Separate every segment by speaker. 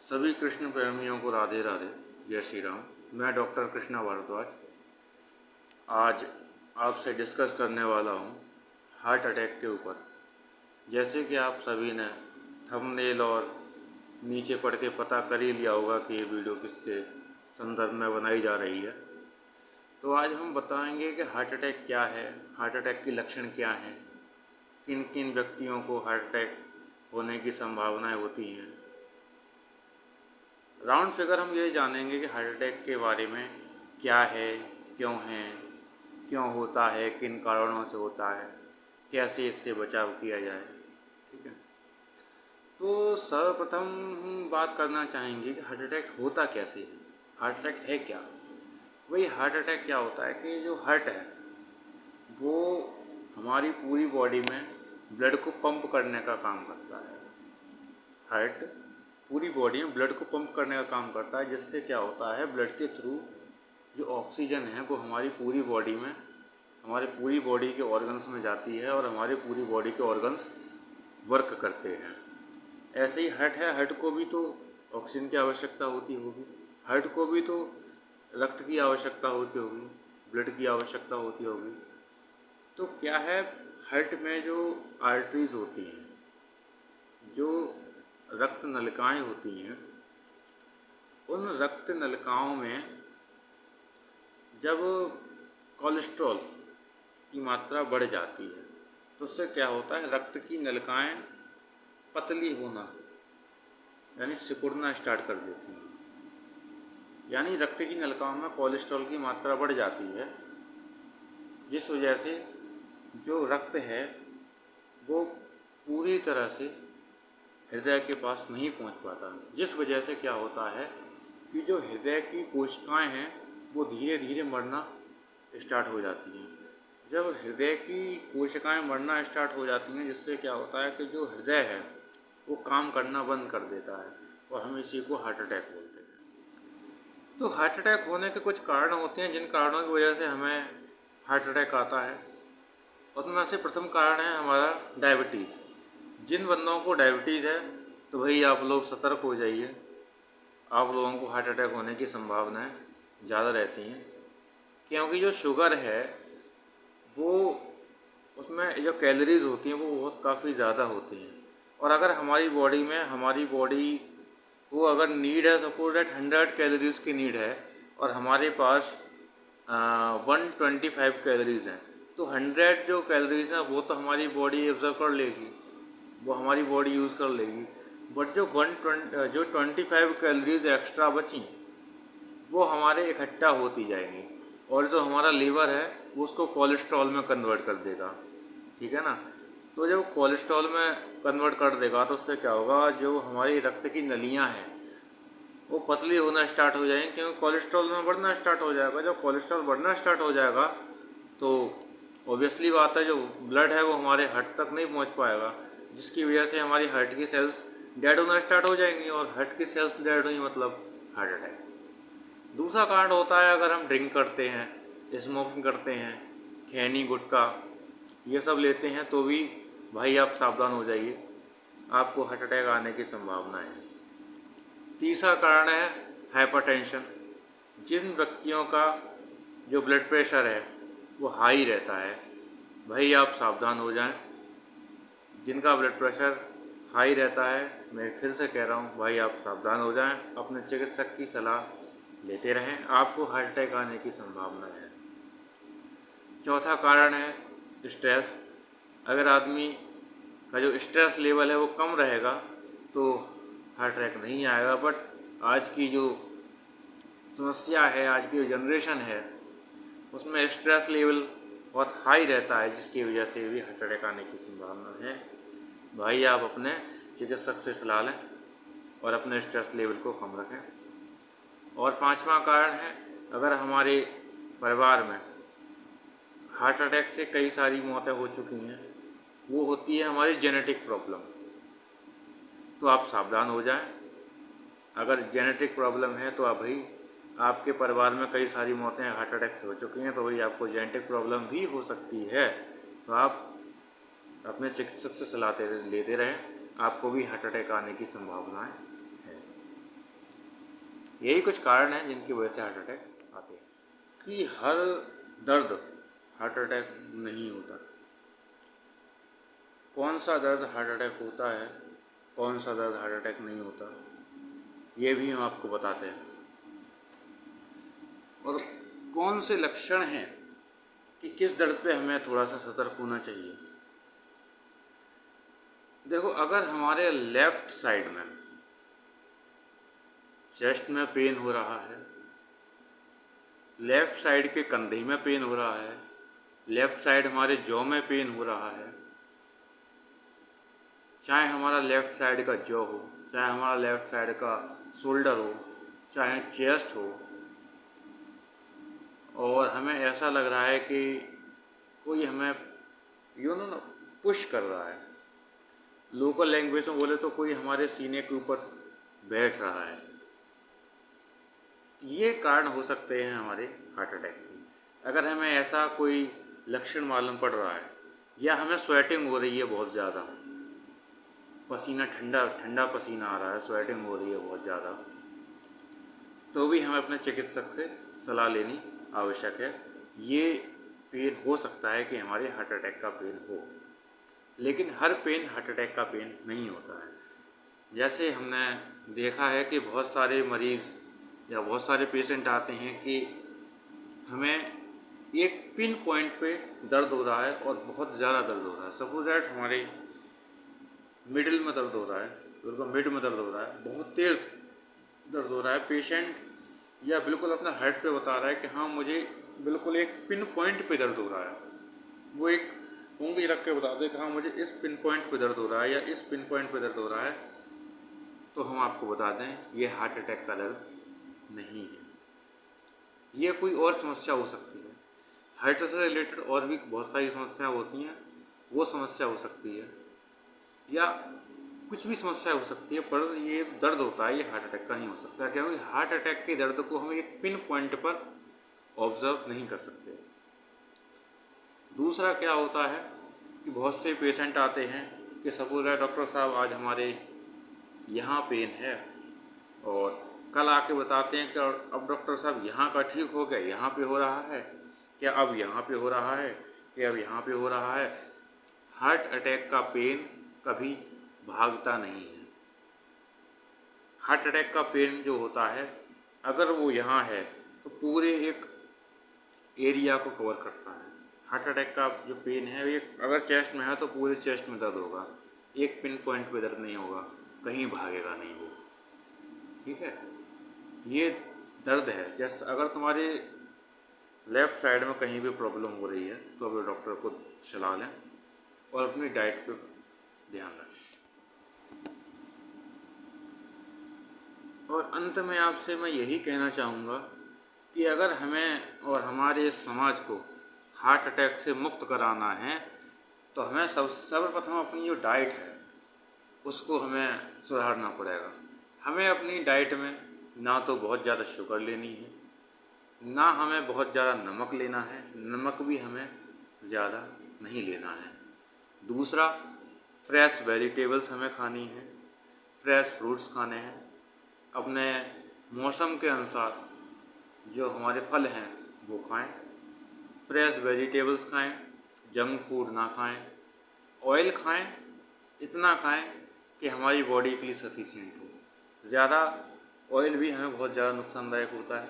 Speaker 1: सभी कृष्ण प्रेमियों को राधे राधे, जय श्री राम। मैं डॉक्टर कृष्णा भारद्वाज आज आपसे डिस्कस करने वाला हूँ हार्ट अटैक के ऊपर। जैसे कि आप सभी ने थंबनेल और नीचे पढ़ के पता कर ही लिया होगा कि ये वीडियो किसके संदर्भ में बनाई जा रही है। तो आज हम बताएंगे कि हार्ट अटैक क्या है, हार्ट अटैक के लक्षण क्या हैं, किन किन व्यक्तियों को हार्ट अटैक होने की संभावनाएं होती हैं। राउंड फिगर हम ये जानेंगे कि हार्ट अटैक के बारे में क्या है, क्यों होता है, किन कारणों से होता है, कैसे इससे बचाव किया जाए। ठीक है, तो सर्वप्रथम हम बात करना चाहेंगे कि हार्ट अटैक होता कैसे है। हार्ट अटैक है क्या? वही हार्ट अटैक क्या होता है कि जो हार्ट है वो हमारी पूरी बॉडी में ब्लड को पंप करने का काम करता है। हार्ट पूरी बॉडी में ब्लड को पंप करने का काम करता है, जिससे क्या होता है, ब्लड के थ्रू जो ऑक्सीजन है वो हमारी पूरी बॉडी में, हमारे पूरी बॉडी के ऑर्गन्स में जाती है और हमारे पूरी बॉडी के ऑर्गन्स वर्क करते हैं। ऐसे ही हार्ट है, हार्ट को भी तो ऑक्सीजन की आवश्यकता होती होगी, हार्ट को भी तो रक्त की आवश्यकता होती होगी, ब्लड की आवश्यकता होती होगी। तो क्या है, हार्ट में जो आर्टरीज होती हैं, जो रक्त नलिकाएं होती हैं, उन रक्त नलिकाओं में जब कोलेस्ट्रॉल की मात्रा बढ़ जाती है तो उससे क्या होता है, रक्त की नलिकाएं पतली होना यानी सिकुड़ना स्टार्ट कर देती हैं। यानी रक्त की नलिकाओं में कोलेस्ट्रॉल की मात्रा बढ़ जाती है, जिस वजह से जो रक्त है वो पूरी तरह से हृदय के पास नहीं पहुंच पाता, जिस वजह से क्या होता है कि जो हृदय की कोशिकाएं हैं वो धीरे धीरे मरना स्टार्ट हो जाती हैं। जब हृदय की कोशिकाएं मरना स्टार्ट हो जाती हैं, जिससे क्या होता है कि जो हृदय है वो काम करना बंद कर देता है और हम इसी को हार्ट अटैक बोलते हैं। तो हार्ट अटैक होने के कुछ कारण होते हैं, जिन कारणों की वजह से हमें हार्ट अटैक आता है। उनमें से प्रथम कारण है हमारा डायबिटीज़। जिन बंदों को डायबिटीज़ है तो भाई आप लोग सतर्क हो जाइए, आप लोगों को हार्ट अटैक होने की संभावनाएं ज़्यादा रहती हैं, क्योंकि जो शुगर है वो उसमें जो कैलोरीज होती हैं वो बहुत काफ़ी ज़्यादा होती हैं। और अगर हमारी बॉडी को अगर नीड है, सपोज दैट 100 कैलोरीज की नीड है और हमारे पास 125 कैलोरीज हैं, तो 100 जो कैलोरीज हैं वो तो हमारी बॉडी एब्जॉर्ब कर लेगी, वो हमारी बॉडी यूज़ कर लेगी। बट जो 25 कैलोरीज एक्स्ट्रा बची वो हमारे इकट्ठा होती जाएंगी और जो हमारा लीवर है वो उसको कोलेस्ट्रॉल में कन्वर्ट कर देगा। ठीक है ना। तो जब कोलेस्ट्रॉल में कन्वर्ट कर देगा तो उससे क्या होगा, जो हमारी रक्त की नलियां हैं वो पतली होना स्टार्ट हो जाएंगी, क्योंकि कोलेस्ट्रॉल में बढ़ना स्टार्ट हो जाएगा। जब कोलेस्ट्रॉल बढ़ना स्टार्ट हो जाएगा तो ऑब्वियसली बात है, जो ब्लड है वो हमारे हार्ट तक नहीं पहुंच पाएगा, जिसकी वजह से हमारी हार्ट की सेल्स डेड होना स्टार्ट हो जाएंगी और हार्ट की सेल्स डेड हुई मतलब हार्ट अटैक। दूसरा कारण होता है, अगर हम ड्रिंक करते हैं, स्मोकिंग करते हैं, खैनी गुटखा ये सब लेते हैं तो भी भाई आप सावधान हो जाइए, आपको हार्ट अटैक आने की संभावना है। तीसरा कारण है हाइपरटेंशन। जिन व्यक्तियों का जो ब्लड प्रेशर है वो हाई रहता है, भाई आप सावधान हो जाएं। जिनका ब्लड प्रेशर हाई रहता है, मैं फिर से कह रहा हूँ, भाई आप सावधान हो जाएं, अपने चिकित्सक की सलाह लेते रहें, आपको हार्ट अटैक आने की संभावना है। चौथा कारण है स्ट्रेस। अगर आदमी का जो स्ट्रेस लेवल है वो कम रहेगा तो हार्ट अटैक नहीं आएगा। बट आज की जो समस्या है, आज की जो जनरेशन है उसमें स्ट्रेस लेवल बहुत हाई रहता है, जिसकी वजह से भी हार्ट अटैक आने की संभावना है। भाई आप अपने चिकित्सक से सलाह लें और अपने स्ट्रेस लेवल को कम रखें। और पांचवा कारण है, अगर हमारे परिवार में हार्ट अटैक से कई सारी मौतें हो चुकी हैं, वो होती है हमारी जेनेटिक प्रॉब्लम, तो आप सावधान हो जाएं। अगर जेनेटिक प्रॉब्लम है तो आप भाई, आपके परिवार में कई सारी मौतें हार्ट अटैक से हो चुकी हैं तो भाई आपको जेनेटिक प्रॉब्लम भी हो सकती है, तो आप अपने चिकित्सक से सलाह लेते रहें, आपको भी हार्ट अटैक आने की संभावनाएं है। यही कुछ कारण हैं जिनकी वजह से हार्ट अटैक आते हैं। कि हर दर्द हार्ट अटैक नहीं होता। कौन सा दर्द हार्ट अटैक होता है, कौन सा दर्द हार्ट अटैक नहीं होता, ये भी हम आपको बताते हैं। और कौन से लक्षण हैं कि किस दर्द पे हमें थोड़ा सा सतर्क होना चाहिए। देखो, अगर हमारे लेफ्ट साइड में चेस्ट में पेन हो रहा है, लेफ्ट साइड के कंधे में पेन हो रहा है, लेफ्ट साइड हमारे जॉ में पेन हो रहा है, चाहे हमारा लेफ्ट साइड का जॉ हो, चाहे हमारा लेफ्ट साइड का शोल्डर हो, चाहे चेस्ट हो, और हमें ऐसा लग रहा है कि कोई हमें पुश कर रहा है, लोकल लैंग्वेज में बोले तो कोई हमारे सीने के ऊपर बैठ रहा है, ये कारण हो सकते हैं हमारे हार्ट अटैक के। अगर हमें ऐसा कोई लक्षण मालूम पड़ रहा है, या हमें स्वेटिंग हो रही है बहुत ज़्यादा, पसीना ठंडा पसीना आ रहा है, स्वेटिंग हो रही है बहुत ज़्यादा, तो भी हमें अपने चिकित्सक से सलाह लेनी आवश्यक है। ये पेन हो सकता है कि हमारे हार्ट अटैक का पेन हो, लेकिन हर पेन हार्ट अटैक का पेन नहीं होता है। जैसे हमने देखा है कि बहुत सारे मरीज़ या बहुत सारे पेशेंट आते हैं कि हमें एक पिन पॉइंट पे दर्द हो रहा है और बहुत ज़्यादा दर्द हो रहा है। सपोज दैट हमारे मिडिल में दर्द हो रहा है, बिल्कुल मिड में दर्द हो रहा है, बहुत तेज़ दर्द हो रहा है, पेशेंट या बिल्कुल अपना हेड पे बता रहा है कि हाँ मुझे बिल्कुल एक पिन पॉइंट पे दर्द हो रहा है। वो एक उंगली रख के बता दे कि हाँ मुझे इस पिन पॉइंट पे दर्द हो रहा है या इस पिन पॉइंट पे दर्द हो रहा है, तो हम आपको बता दें ये हार्ट अटैक का दर्द नहीं है, ये कोई और समस्या हो सकती है। हार्ट से रिलेटेड और भी बहुत सारी समस्याएं होती हैं, वो समस्या हो सकती है, या कुछ भी समस्या हो सकती है, पर ये दर्द होता है ये हार्ट अटैक का नहीं हो सकता, क्योंकि हार्ट अटैक के दर्द को हम एक पिन पॉइंट पर ऑब्जर्व नहीं कर सकते। दूसरा क्या होता है कि बहुत से पेशेंट आते हैं कि सपोज है डॉक्टर साहब आज हमारे यहाँ पेन है, और कल आके बताते हैं कि अब डॉक्टर साहब यहाँ का ठीक हो गया, यहाँ पे हो रहा है क्या, अब यहाँ पे हो रहा है क्या, अब यहाँ पे हो रहा है। हार्ट अटैक का पेन कभी भागता नहीं है। हार्ट अटैक का पेन जो होता है, अगर वो यहाँ है तो पूरे एक एरिया को कवर करता है। हार्ट अटैक का जो पेन है, एक अगर चेस्ट में है तो पूरे चेस्ट में दर्द होगा, एक पिन पॉइंट पे दर्द नहीं होगा, कहीं भागेगा नहीं वो, ठीक है। ये दर्द है। जैसे अगर तुम्हारे लेफ़्ट साइड में कहीं भी प्रॉब्लम हो रही है तो अभी डॉक्टर को सलाह लें और अपनी डाइट पे ध्यान रखें। और अंत में आपसे मैं यही कहना चाहूँगा कि अगर हमें और हमारे समाज को हार्ट अटैक से मुक्त कराना है तो हमें सर्वप्रथम अपनी जो डाइट है उसको हमें सुधारना पड़ेगा। हमें अपनी डाइट में ना तो बहुत ज़्यादा शुगर लेनी है, ना हमें बहुत ज़्यादा नमक लेना है, नमक भी हमें ज़्यादा नहीं लेना है। दूसरा, फ्रेश वेजिटेबल्स हमें खानी है, फ्रेश फ्रूट्स खाने हैं, अपने मौसम के अनुसार जो हमारे फल हैं वो खाएं, फ्रेश वेजिटेबल्स खाएं, जंक फूड ना खाएं, ऑयल खाएं, इतना खाएं कि हमारी बॉडी के लिए सफिशिएंट हो। ज़्यादा ऑयल भी हमें बहुत ज़्यादा नुकसानदायक होता है,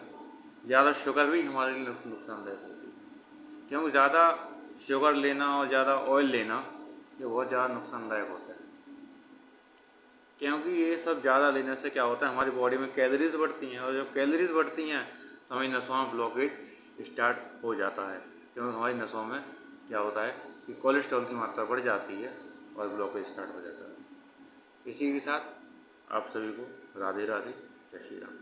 Speaker 1: ज़्यादा शुगर भी हमारे लिए नुकसानदायक होती है, क्योंकि ज़्यादा शुगर लेना और ज़्यादा ऑयल लेना ये बहुत ज़्यादा नुकसानदायक होता है। क्योंकि ये सब ज़्यादा लेने से क्या होता है, हमारी बॉडी में कैलोरीज बढ़ती हैं, और जब कैलोरीज बढ़ती हैं तो हमारी नसों में ब्लॉकेज स्टार्ट हो जाता है, क्योंकि हमारी नसों में क्या होता है कि कोलेस्ट्रॉल की मात्रा बढ़ जाती है और ब्लॉकेज स्टार्ट हो जाता है। इसी के साथ आप सभी को राधे राधे, जय श्री राम।